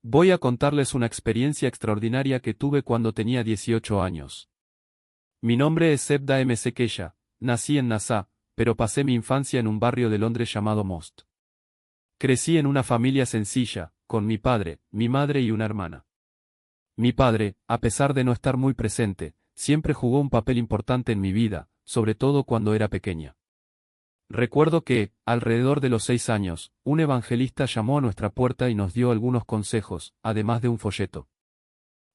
Voy a contarles una experiencia extraordinaria que tuve cuando tenía 18 años. Mi nombre es Sebda M. Sekesha, nací en Nassau, pero pasé mi infancia en un barrio de Londres llamado Most. Crecí en una familia sencilla, con mi padre, mi madre y una hermana. Mi padre, a pesar de no estar muy presente, siempre jugó un papel importante en mi vida, sobre todo cuando era pequeña. Recuerdo que, alrededor de los 6 años, un evangelista llamó a nuestra puerta y nos dio algunos consejos, además de un folleto.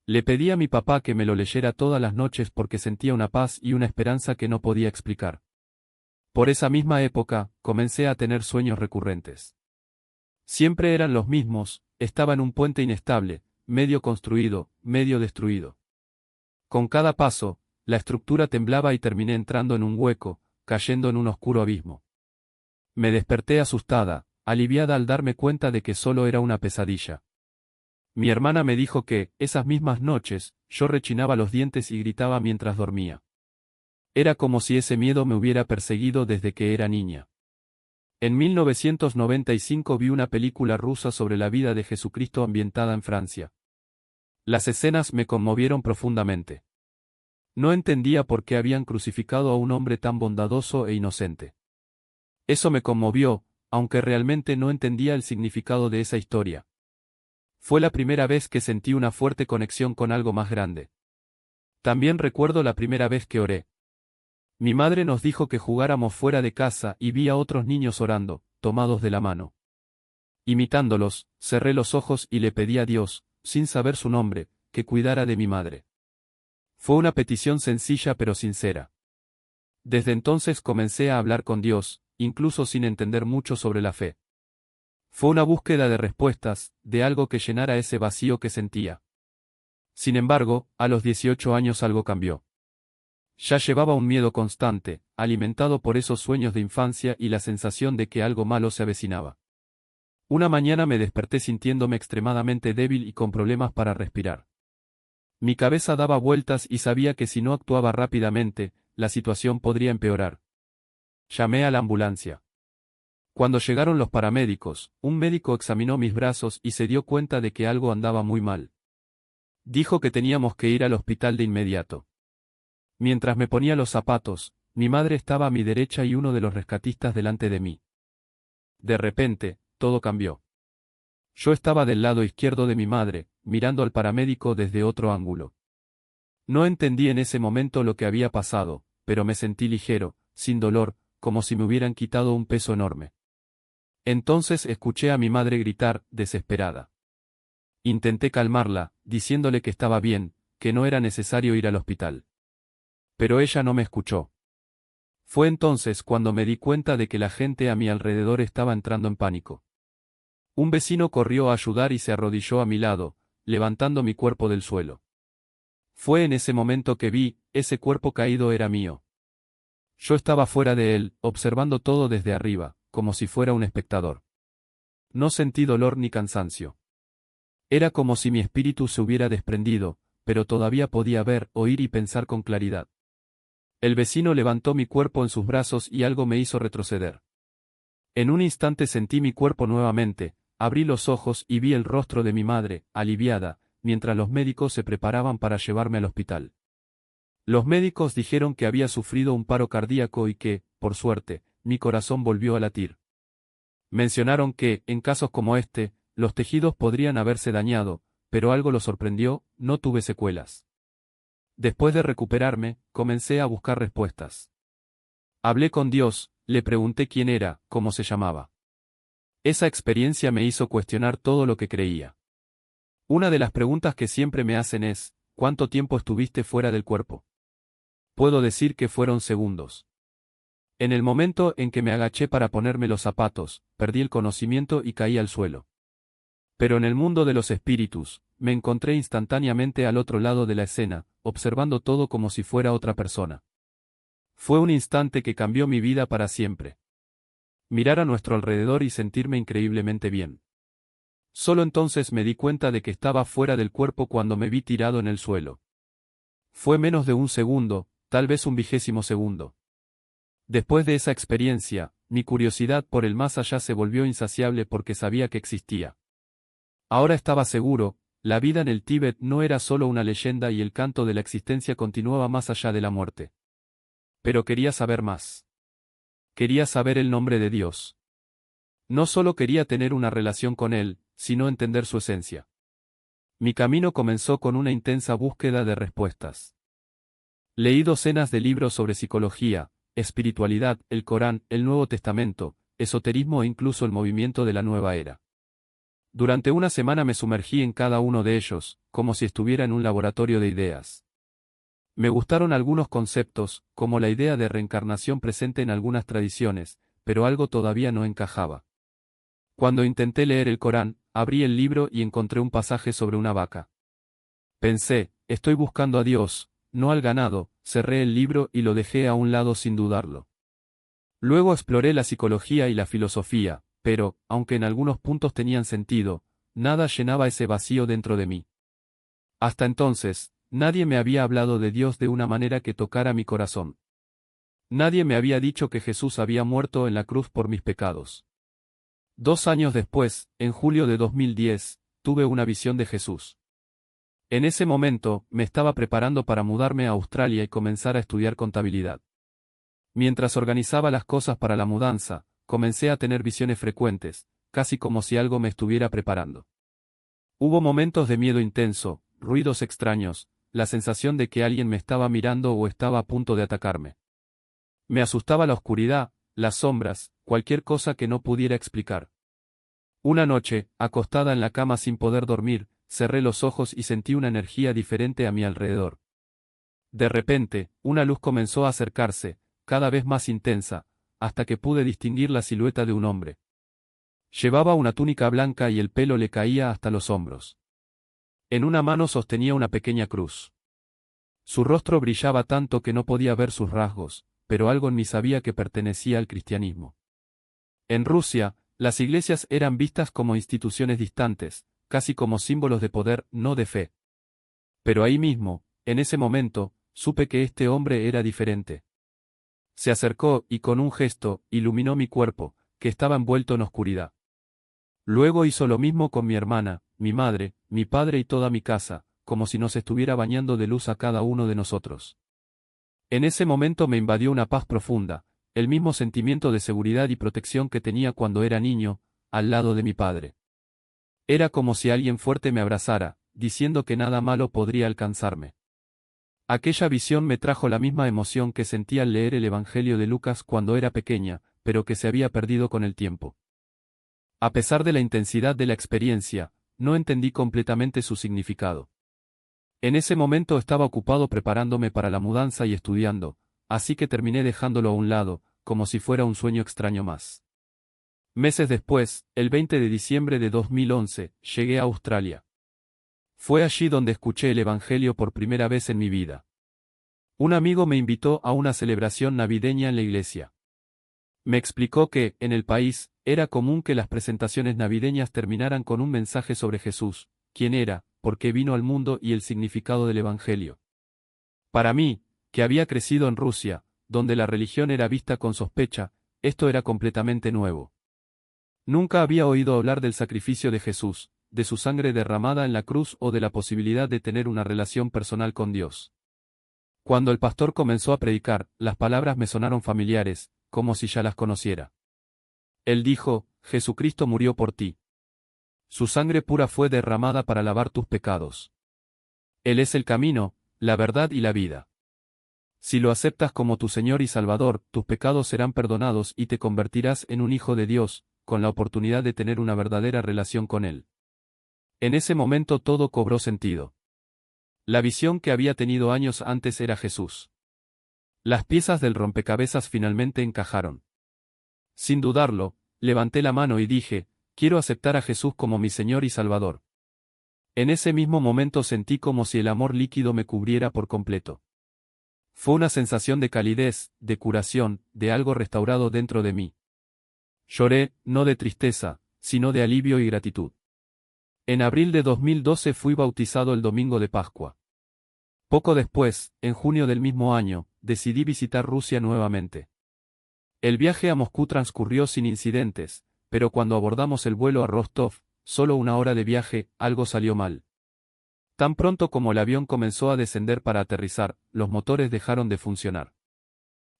Le pedí a mi papá que me lo leyera todas las noches porque sentía una paz y una esperanza que no podía explicar. Por esa misma época, comencé a tener sueños recurrentes. Siempre eran los mismos, estaba en un puente inestable, medio construido, medio destruido. Con cada paso, la estructura temblaba y terminé entrando en un hueco, cayendo en un oscuro abismo. Me desperté asustada, aliviada al darme cuenta de que solo era una pesadilla. Mi hermana me dijo que, esas mismas noches, yo rechinaba los dientes y gritaba mientras dormía. Era como si ese miedo me hubiera perseguido desde que era niña. En 1995 vi una película rusa sobre la vida de Jesucristo ambientada en Francia. Las escenas me conmovieron profundamente. No entendía por qué habían crucificado a un hombre tan bondadoso e inocente. Eso me conmovió, aunque realmente no entendía el significado de esa historia. Fue la primera vez que sentí una fuerte conexión con algo más grande. También recuerdo la primera vez que oré. Mi madre nos dijo que jugáramos fuera de casa y vi a otros niños orando, tomados de la mano. Imitándolos, cerré los ojos y le pedí a Dios, sin saber su nombre, que cuidara de mi madre. Fue una petición sencilla pero sincera. Desde entonces comencé a hablar con Dios, incluso sin entender mucho sobre la fe. Fue una búsqueda de respuestas, de algo que llenara ese vacío que sentía. Sin embargo, a los 18 años algo cambió. Ya llevaba un miedo constante, alimentado por esos sueños de infancia y la sensación de que algo malo se avecinaba. Una mañana me desperté sintiéndome extremadamente débil y con problemas para respirar. Mi cabeza daba vueltas y sabía que si no actuaba rápidamente, la situación podría empeorar. Llamé a la ambulancia. Cuando llegaron los paramédicos, un médico examinó mis brazos y se dio cuenta de que algo andaba muy mal. Dijo que teníamos que ir al hospital de inmediato. Mientras me ponía los zapatos, mi madre estaba a mi derecha y uno de los rescatistas delante de mí. De repente, todo cambió. Yo estaba del lado izquierdo de mi madre, mirando al paramédico desde otro ángulo. No entendí en ese momento lo que había pasado, pero me sentí ligero, sin dolor, como si me hubieran quitado un peso enorme. Entonces escuché a mi madre gritar, desesperada. Intenté calmarla, diciéndole que estaba bien, que no era necesario ir al hospital. Pero ella no me escuchó. Fue entonces cuando me di cuenta de que la gente a mi alrededor estaba entrando en pánico. Un vecino corrió a ayudar y se arrodilló a mi lado, levantando mi cuerpo del suelo. Fue en ese momento que vi, ese cuerpo caído era mío. Yo estaba fuera de él, observando todo desde arriba, como si fuera un espectador. No sentí dolor ni cansancio. Era como si mi espíritu se hubiera desprendido, pero todavía podía ver, oír y pensar con claridad. El vecino levantó mi cuerpo en sus brazos y algo me hizo retroceder. En un instante sentí mi cuerpo nuevamente, abrí los ojos y vi el rostro de mi madre, aliviada, mientras los médicos se preparaban para llevarme al hospital. Los médicos dijeron que había sufrido un paro cardíaco y que, por suerte, mi corazón volvió a latir. Mencionaron que, en casos como este, los tejidos podrían haberse dañado, pero algo lo sorprendió, no tuve secuelas. Después de recuperarme, comencé a buscar respuestas. Hablé con Dios, le pregunté quién era, cómo se llamaba. Esa experiencia me hizo cuestionar todo lo que creía. Una de las preguntas que siempre me hacen es, ¿cuánto tiempo estuviste fuera del cuerpo? Puedo decir que fueron segundos. En el momento en que me agaché para ponerme los zapatos, perdí el conocimiento y caí al suelo. Pero en el mundo de los espíritus, me encontré instantáneamente al otro lado de la escena, observando todo como si fuera otra persona. Fue un instante que cambió mi vida para siempre. Mirar a nuestro alrededor y sentirme increíblemente bien. Solo entonces me di cuenta de que estaba fuera del cuerpo cuando me vi tirado en el suelo. Fue menos de un segundo, tal vez un 20º segundo. Después de esa experiencia, mi curiosidad por el más allá se volvió insaciable porque sabía que existía. Ahora estaba seguro, la vida en el Tíbet no era solo una leyenda y el canto de la existencia continuaba más allá de la muerte. Pero quería saber más. Quería saber el nombre de Dios. No solo quería tener una relación con Él, sino entender su esencia. Mi camino comenzó con una intensa búsqueda de respuestas. Leí docenas de libros sobre psicología, espiritualidad, el Corán, el Nuevo Testamento, esoterismo e incluso el movimiento de la nueva era. Durante una semana me sumergí en cada uno de ellos, como si estuviera en un laboratorio de ideas. Me gustaron algunos conceptos, como la idea de reencarnación presente en algunas tradiciones, pero algo todavía no encajaba. Cuando intenté leer el Corán, abrí el libro y encontré un pasaje sobre una vaca. Pensé, estoy buscando a Dios, no al ganado, cerré el libro y lo dejé a un lado sin dudarlo. Luego exploré la psicología y la filosofía, pero, aunque en algunos puntos tenían sentido, nada llenaba ese vacío dentro de mí. Hasta entonces, nadie me había hablado de Dios de una manera que tocara mi corazón. Nadie me había dicho que Jesús había muerto en la cruz por mis pecados. 2 años después, en julio de 2010, tuve una visión de Jesús. En ese momento, me estaba preparando para mudarme a Australia y comenzar a estudiar contabilidad. Mientras organizaba las cosas para la mudanza, comencé a tener visiones frecuentes, casi como si algo me estuviera preparando. Hubo momentos de miedo intenso, ruidos extraños, la sensación de que alguien me estaba mirando o estaba a punto de atacarme. Me asustaba la oscuridad, las sombras, cualquier cosa que no pudiera explicar. Una noche, acostada en la cama sin poder dormir, cerré los ojos y sentí una energía diferente a mi alrededor. De repente, una luz comenzó a acercarse, cada vez más intensa, hasta que pude distinguir la silueta de un hombre. Llevaba una túnica blanca y el pelo le caía hasta los hombros. En una mano sostenía una pequeña cruz. Su rostro brillaba tanto que no podía ver sus rasgos, pero algo en mí sabía que pertenecía al cristianismo. En Rusia, las iglesias eran vistas como instituciones distantes, casi como símbolos de poder, no de fe. Pero ahí mismo, en ese momento, supe que este hombre era diferente. Se acercó y con un gesto, iluminó mi cuerpo, que estaba envuelto en oscuridad. Luego hizo lo mismo con mi hermana, mi madre, mi padre y toda mi casa, como si nos estuviera bañando de luz a cada uno de nosotros. En ese momento me invadió una paz profunda, el mismo sentimiento de seguridad y protección que tenía cuando era niño, al lado de mi padre. Era como si alguien fuerte me abrazara, diciendo que nada malo podría alcanzarme. Aquella visión me trajo la misma emoción que sentí al leer el Evangelio de Lucas cuando era pequeña, pero que se había perdido con el tiempo. A pesar de la intensidad de la experiencia, no entendí completamente su significado. En ese momento estaba ocupado preparándome para la mudanza y estudiando, así que terminé dejándolo a un lado, como si fuera un sueño extraño más. Meses después, el 20 de diciembre de 2011, llegué a Australia. Fue allí donde escuché el Evangelio por primera vez en mi vida. Un amigo me invitó a una celebración navideña en la iglesia. Me explicó que, en el país, era común que las presentaciones navideñas terminaran con un mensaje sobre Jesús, quién era, por qué vino al mundo y el significado del Evangelio. Para mí, que había crecido en Rusia, donde la religión era vista con sospecha, esto era completamente nuevo. Nunca había oído hablar del sacrificio de Jesús, de su sangre derramada en la cruz o de la posibilidad de tener una relación personal con Dios. Cuando el pastor comenzó a predicar, las palabras me sonaron familiares, como si ya las conociera. Él dijo, Jesucristo murió por ti. Su sangre pura fue derramada para lavar tus pecados. Él es el camino, la verdad y la vida. Si lo aceptas como tu Señor y Salvador, tus pecados serán perdonados y te convertirás en un hijo de Dios, con la oportunidad de tener una verdadera relación con Él. En ese momento todo cobró sentido. La visión que había tenido años antes era Jesús. Las piezas del rompecabezas finalmente encajaron. Sin dudarlo, levanté la mano y dije, quiero aceptar a Jesús como mi Señor y Salvador. En ese mismo momento sentí como si el amor líquido me cubriera por completo. Fue una sensación de calidez, de curación, de algo restaurado dentro de mí. Lloré, no de tristeza, sino de alivio y gratitud. En abril de 2012 fui bautizado el domingo de Pascua. Poco después, en junio del mismo año, decidí visitar Rusia nuevamente. El viaje a Moscú transcurrió sin incidentes, pero cuando abordamos el vuelo a Rostov, solo 1 hora de viaje, algo salió mal. Tan pronto como el avión comenzó a descender para aterrizar, los motores dejaron de funcionar.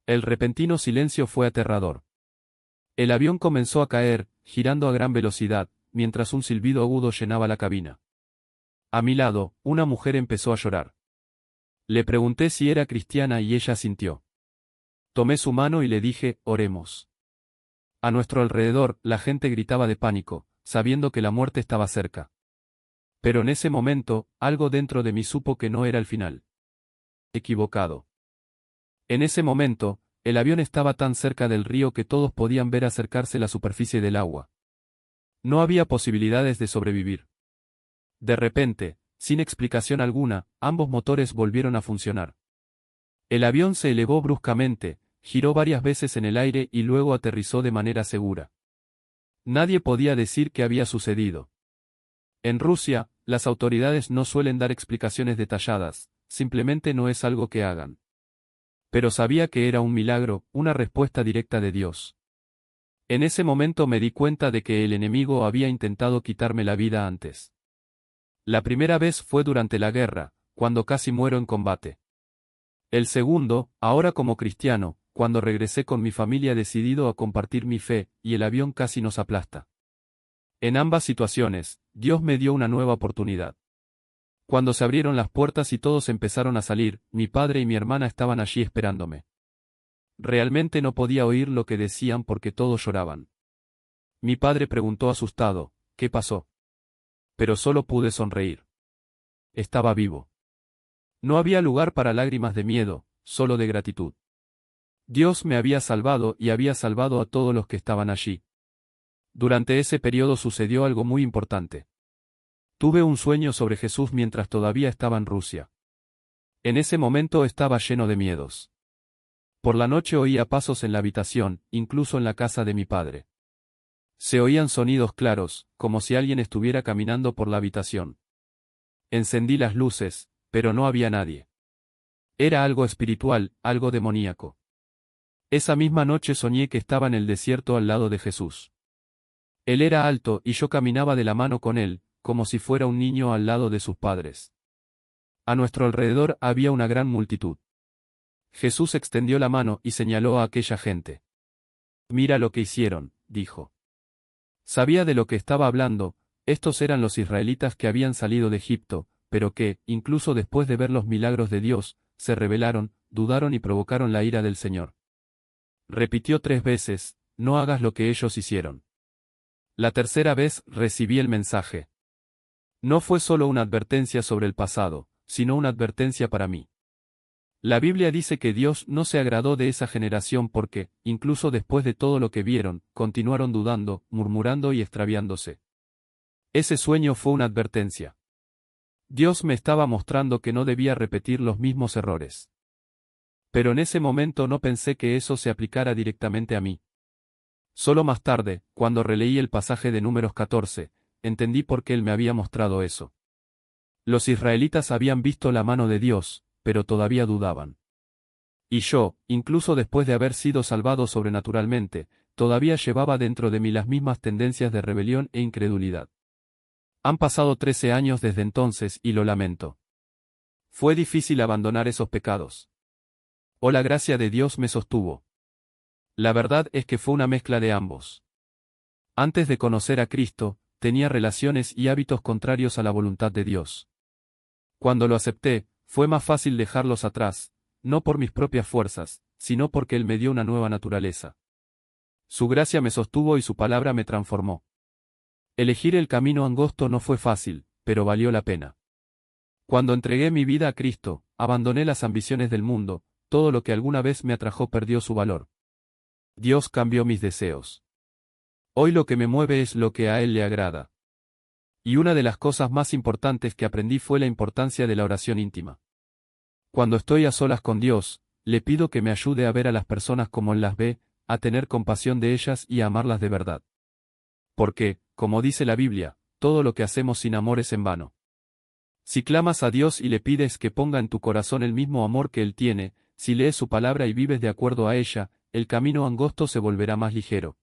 El repentino silencio fue aterrador. El avión comenzó a caer, girando a gran velocidad, mientras un silbido agudo llenaba la cabina. A mi lado, una mujer empezó a llorar. Le pregunté si era cristiana y ella asintió. Tomé su mano y le dije, oremos. A nuestro alrededor, la gente gritaba de pánico, sabiendo que la muerte estaba cerca. Pero en ese momento, algo dentro de mí supo que no era el final. Equivocado. En ese momento, el avión estaba tan cerca del río que todos podían ver acercarse la superficie del agua. No había posibilidades de sobrevivir. De repente, sin explicación alguna, ambos motores volvieron a funcionar. El avión se elevó bruscamente, giró varias veces en el aire y luego aterrizó de manera segura. Nadie podía decir qué había sucedido. En Rusia, las autoridades no suelen dar explicaciones detalladas, simplemente no es algo que hagan. Pero sabía que era un milagro, una respuesta directa de Dios. En ese momento me di cuenta de que el enemigo había intentado quitarme la vida antes. La primera vez fue durante la guerra, cuando casi muero en combate. El segundo, ahora como cristiano, cuando regresé con mi familia decidido a compartir mi fe, y el avión casi nos aplasta. En ambas situaciones, Dios me dio una nueva oportunidad. Cuando se abrieron las puertas y todos empezaron a salir, mi padre y mi hermana estaban allí esperándome. Realmente no podía oír lo que decían porque todos lloraban. Mi padre preguntó asustado, ¿qué pasó? Pero solo pude sonreír. Estaba vivo. No había lugar para lágrimas de miedo, solo de gratitud. Dios me había salvado y había salvado a todos los que estaban allí. Durante ese periodo sucedió algo muy importante. Tuve un sueño sobre Jesús mientras todavía estaba en Rusia. En ese momento estaba lleno de miedos. Por la noche oía pasos en la habitación, incluso en la casa de mi padre. Se oían sonidos claros, como si alguien estuviera caminando por la habitación. Encendí las luces, pero no había nadie. Era algo espiritual, algo demoníaco. Esa misma noche soñé que estaba en el desierto al lado de Jesús. Él era alto y yo caminaba de la mano con él, como si fuera un niño al lado de sus padres. A nuestro alrededor había una gran multitud. Jesús extendió la mano y señaló a aquella gente. Mira lo que hicieron, dijo. Sabía de lo que estaba hablando, estos eran los israelitas que habían salido de Egipto, pero que, incluso después de ver los milagros de Dios, se rebelaron, dudaron y provocaron la ira del Señor. Repitió 3 veces, no hagas lo que ellos hicieron. La tercera vez recibí el mensaje. No fue solo una advertencia sobre el pasado, sino una advertencia para mí. La Biblia dice que Dios no se agradó de esa generación porque, incluso después de todo lo que vieron, continuaron dudando, murmurando y extraviándose. Ese sueño fue una advertencia. Dios me estaba mostrando que no debía repetir los mismos errores. Pero en ese momento no pensé que eso se aplicara directamente a mí. Solo más tarde, cuando releí el pasaje de Números 14, entendí por qué él me había mostrado eso. Los israelitas habían visto la mano de Dios, pero todavía dudaban. Y yo, incluso después de haber sido salvado sobrenaturalmente, todavía llevaba dentro de mí las mismas tendencias de rebelión e incredulidad. Han pasado 13 años desde entonces y lo lamento. Fue difícil abandonar esos pecados. Oh, la gracia de Dios me sostuvo. La verdad es que fue una mezcla de ambos. Antes de conocer a Cristo, tenía relaciones y hábitos contrarios a la voluntad de Dios. Cuando lo acepté, fue más fácil dejarlos atrás, no por mis propias fuerzas, sino porque Él me dio una nueva naturaleza. Su gracia me sostuvo y su palabra me transformó. Elegir el camino angosto no fue fácil, pero valió la pena. Cuando entregué mi vida a Cristo, abandoné las ambiciones del mundo, todo lo que alguna vez me atrajo perdió su valor. Dios cambió mis deseos. Hoy lo que me mueve es lo que a Él le agrada. Y una de las cosas más importantes que aprendí fue la importancia de la oración íntima. Cuando estoy a solas con Dios, le pido que me ayude a ver a las personas como Él las ve, a tener compasión de ellas y a amarlas de verdad. Porque, como dice la Biblia, todo lo que hacemos sin amor es en vano. Si clamas a Dios y le pides que ponga en tu corazón el mismo amor que Él tiene, si lees su palabra y vives de acuerdo a ella, el camino angosto se volverá más ligero.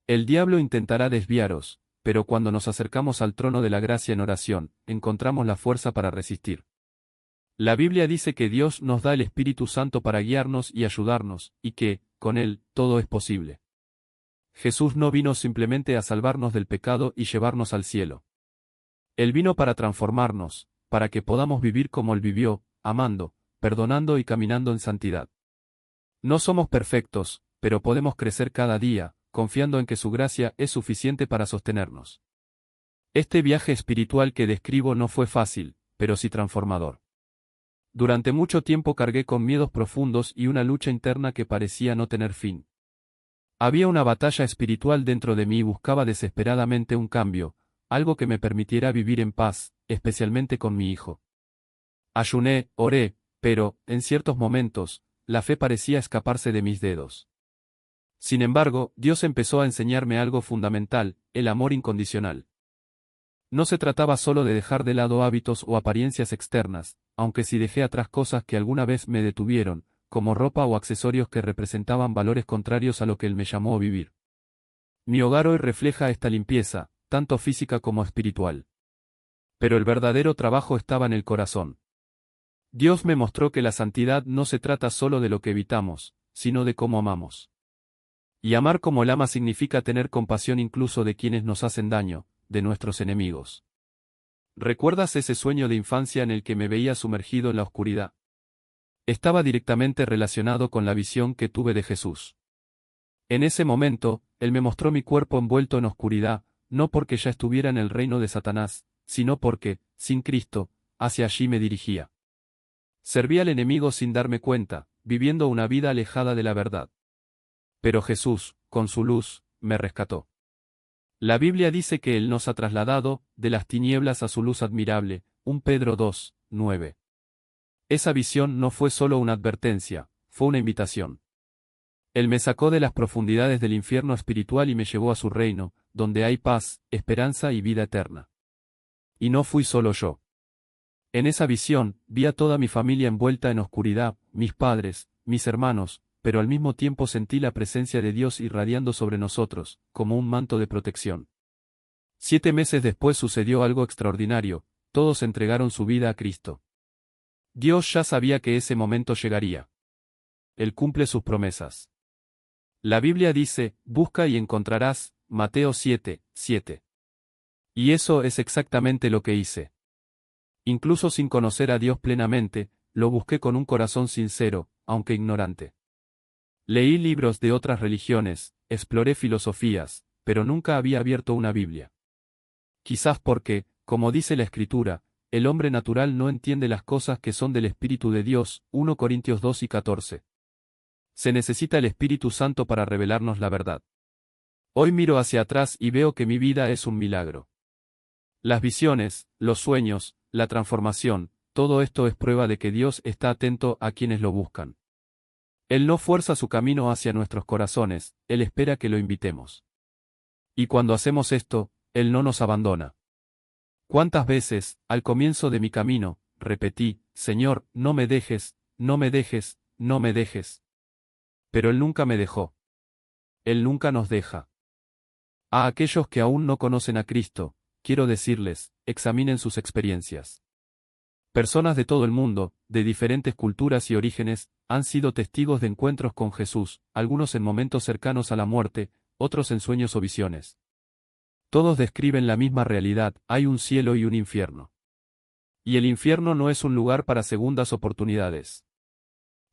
El diablo intentará desviaros, pero cuando nos acercamos al trono de la gracia en oración, encontramos la fuerza para resistir. La Biblia dice que Dios nos da el Espíritu Santo para guiarnos y ayudarnos, y que, con Él, todo es posible. Jesús no vino simplemente a salvarnos del pecado y llevarnos al cielo. Él vino para transformarnos, para que podamos vivir como Él vivió, amando, perdonando y caminando en santidad. No somos perfectos, pero podemos crecer cada día, confiando en que su gracia es suficiente para sostenernos. Este viaje espiritual que describo no fue fácil, pero sí transformador. Durante mucho tiempo cargué con miedos profundos y una lucha interna que parecía no tener fin. Había una batalla espiritual dentro de mí y buscaba desesperadamente un cambio, algo que me permitiera vivir en paz, especialmente con mi hijo. Ayuné, oré, pero, en ciertos momentos, la fe parecía escaparse de mis dedos. Sin embargo, Dios empezó a enseñarme algo fundamental, el amor incondicional. No se trataba solo de dejar de lado hábitos o apariencias externas, aunque sí dejé atrás cosas que alguna vez me detuvieron, como ropa o accesorios que representaban valores contrarios a lo que Él me llamó a vivir. Mi hogar hoy refleja esta limpieza, tanto física como espiritual. Pero el verdadero trabajo estaba en el corazón. Dios me mostró que la santidad no se trata solo de lo que evitamos, sino de cómo amamos. Y amar como Él ama significa tener compasión incluso de quienes nos hacen daño, de nuestros enemigos. ¿Recuerdas ese sueño de infancia en el que me veía sumergido en la oscuridad? Estaba directamente relacionado con la visión que tuve de Jesús. En ese momento, Él me mostró mi cuerpo envuelto en oscuridad, no porque ya estuviera en el reino de Satanás, sino porque, sin Cristo, hacia allí me dirigía. Serví al enemigo sin darme cuenta, viviendo una vida alejada de la verdad. Pero Jesús, con su luz, me rescató. La Biblia dice que Él nos ha trasladado, de las tinieblas a su luz admirable, 1 Pedro 2, 9. Esa visión no fue solo una advertencia, fue una invitación. Él me sacó de las profundidades del infierno espiritual y me llevó a su reino, donde hay paz, esperanza y vida eterna. Y no fui solo yo. En esa visión, vi a toda mi familia envuelta en oscuridad, mis padres, mis hermanos, pero al mismo tiempo sentí la presencia de Dios irradiando sobre nosotros, como un manto de protección. 7 meses después sucedió algo extraordinario, todos entregaron su vida a Cristo. Dios ya sabía que ese momento llegaría. Él cumple sus promesas. La Biblia dice, busca y encontrarás, Mateo 7, 7. Y eso es exactamente lo que hice. Incluso sin conocer a Dios plenamente, lo busqué con un corazón sincero, aunque ignorante. Leí libros de otras religiones, exploré filosofías, pero nunca había abierto una Biblia. Quizás porque, como dice la Escritura, el hombre natural no entiende las cosas que son del Espíritu de Dios, 1 Corintios 2 y 14. Se necesita el Espíritu Santo para revelarnos la verdad. Hoy miro hacia atrás y veo que mi vida es un milagro. Las visiones, los sueños, la transformación, todo esto es prueba de que Dios está atento a quienes lo buscan. Él no fuerza su camino hacia nuestros corazones, Él espera que lo invitemos. Y cuando hacemos esto, Él no nos abandona. ¿Cuántas veces, al comienzo de mi camino, repetí, Señor, no me dejes, no me dejes, no me dejes? Pero Él nunca me dejó. Él nunca nos deja. A aquellos que aún no conocen a Cristo, quiero decirles, examinen sus experiencias. Personas de todo el mundo, de diferentes culturas y orígenes, han sido testigos de encuentros con Jesús, algunos en momentos cercanos a la muerte, otros en sueños o visiones. Todos describen la misma realidad, hay un cielo y un infierno. Y el infierno no es un lugar para segundas oportunidades.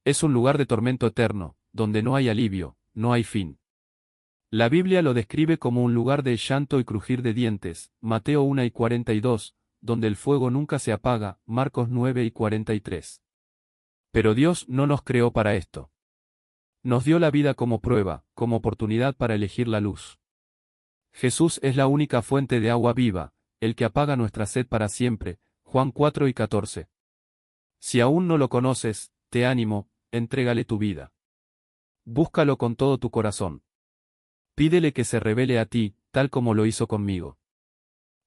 Es un lugar de tormento eterno, donde no hay alivio, no hay fin. La Biblia lo describe como un lugar de llanto y crujir de dientes, Mateo 1 y 42, donde el fuego nunca se apaga, Marcos 9 y 43. Pero Dios no nos creó para esto. Nos dio la vida como prueba, como oportunidad para elegir la luz. Jesús es la única fuente de agua viva, el que apaga nuestra sed para siempre, Juan 4 y 14. Si aún no lo conoces, te animo, entrégale tu vida. Búscalo con todo tu corazón. Pídele que se revele a ti, tal como lo hizo conmigo.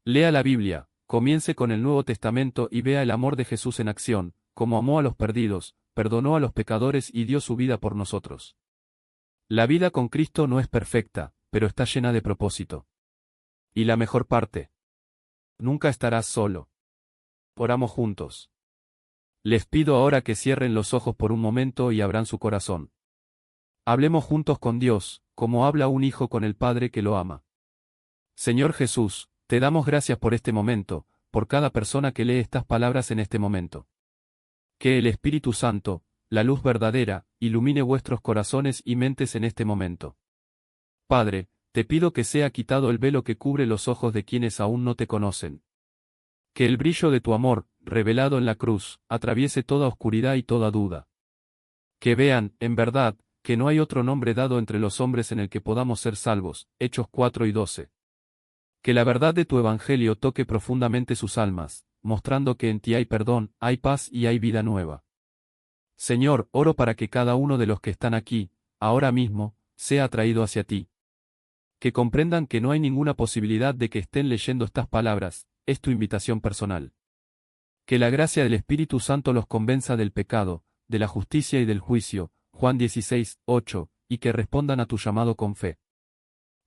Lea la Biblia. Comience con el Nuevo Testamento y vea el amor de Jesús en acción, como amó a los perdidos, perdonó a los pecadores y dio su vida por nosotros. La vida con Cristo no es perfecta, pero está llena de propósito. Y la mejor parte. Nunca estarás solo. Oramos juntos. Les pido ahora que cierren los ojos por un momento y abran su corazón. Hablemos juntos con Dios, como habla un hijo con el Padre que lo ama. Señor Jesús, te damos gracias por este momento, por cada persona que lee estas palabras en este momento. Que el Espíritu Santo, la luz verdadera, ilumine vuestros corazones y mentes en este momento. Padre, te pido que sea quitado el velo que cubre los ojos de quienes aún no te conocen. Que el brillo de tu amor, revelado en la cruz, atraviese toda oscuridad y toda duda. Que vean, en verdad, que no hay otro nombre dado entre los hombres en el que podamos ser salvos. Hechos 4 y 12. Que la verdad de tu evangelio toque profundamente sus almas, mostrando que en ti hay perdón, hay paz y hay vida nueva. Señor, oro para que cada uno de los que están aquí, ahora mismo, sea atraído hacia ti. Que comprendan que no hay ninguna posibilidad de que estén leyendo estas palabras, es tu invitación personal. Que la gracia del Espíritu Santo los convenza del pecado, de la justicia y del juicio, Juan 16, 8, y que respondan a tu llamado con fe.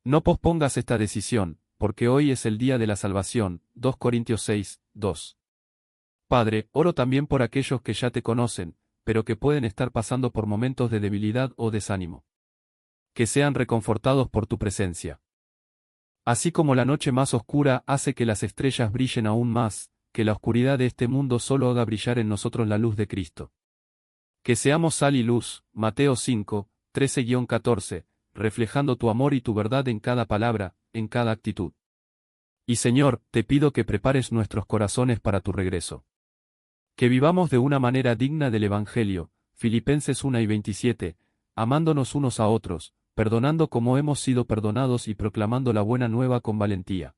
No pospongas esta decisión, porque hoy es el día de la salvación, 2 Corintios 6, 2. Padre, oro también por aquellos que ya te conocen, pero que pueden estar pasando por momentos de debilidad o desánimo. Que sean reconfortados por tu presencia. Así como la noche más oscura hace que las estrellas brillen aún más, que la oscuridad de este mundo solo haga brillar en nosotros la luz de Cristo. Que seamos sal y luz, Mateo 5, 13-14, reflejando tu amor y tu verdad en cada palabra, en cada actitud. Y Señor, te pido que prepares nuestros corazones para tu regreso. Que vivamos de una manera digna del Evangelio, Filipenses 1 y 27, amándonos unos a otros, perdonando como hemos sido perdonados y proclamando la buena nueva con valentía.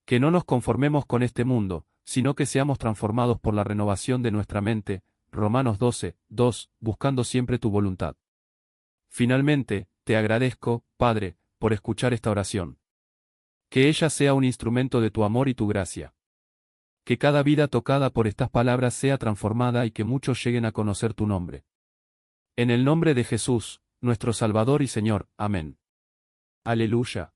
Que no nos conformemos con este mundo, sino que seamos transformados por la renovación de nuestra mente, Romanos 12, 2, buscando siempre tu voluntad. Finalmente, te agradezco, Padre, por escuchar esta oración. Que ella sea un instrumento de tu amor y tu gracia. Que cada vida tocada por estas palabras sea transformada y que muchos lleguen a conocer tu nombre. En el nombre de Jesús, nuestro Salvador y Señor. Amén. Aleluya.